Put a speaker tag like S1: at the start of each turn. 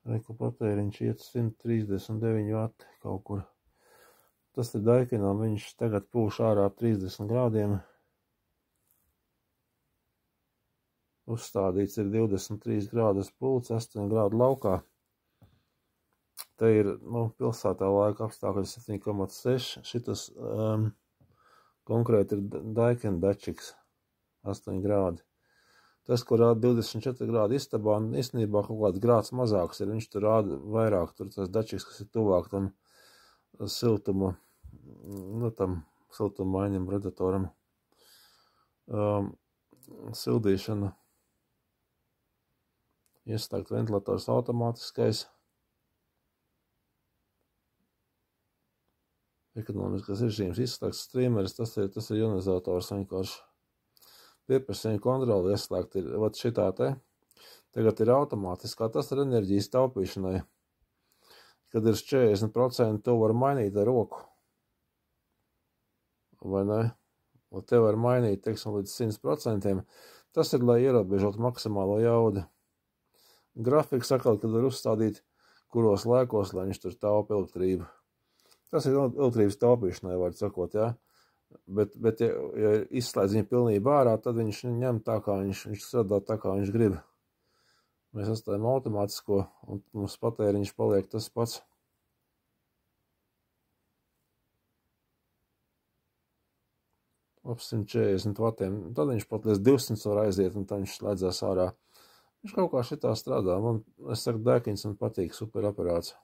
S1: Reku patēriņš iet 139 vati kaut kur. Tas ir Daikinam, viņš tagad pūš ārā 30 grādiem. Uzstādīts ir 23 grādas pults, 8 grādu laukā. Te ir, pilsētā laika apstākļi 7,6. Šitas konkrēti ir Daikin dačiks, 8 grādi. Tas, kur rāda 24 grādi istabā, īstenībā kaut kāds grāds mazāks ir, viņš tur rāda vairāk, tur tas dačiks, kas ir tuvāk tam siltuma, tam siltummaiņam, radiatoram. Sildīšana. Ieslēgt ventilators automātiskais. Ekonomiskas režīms izslēgts streameris, tas ir ionizators vienkārši. Pieprasījuma kontroli ieslēgt ir, šitā te. Tagad ir automātiskā, tas ir enerģijas taupīšanai. Kad ir 40%, to var mainīt ar roku. Vai ne? Un te var mainīt, teiksim, līdz 100%. Tas ir, lai ierobežot maksimālo jaudu. Grafiks atkal, kad var uzstādīt, kuros laikos, lai viņš tur taupa elektrību. Tas ir elektrības taupīšanai, var sakot, jā. Bet ja izslēdz viņu pilnībā ārā, tad viņš ņem tā, kā viņš strādā tā, kā viņš grib. Mēs atstājam automātisko, un mums patēriņš paliek tas pats. Ap 140 vatiem. Tad viņš pat līdz 200 var aiziet, un tad viņš slēdzās ārā. Viņš kaut kā šitā strādā. Es saku, Daikins man patīk, super aparāts.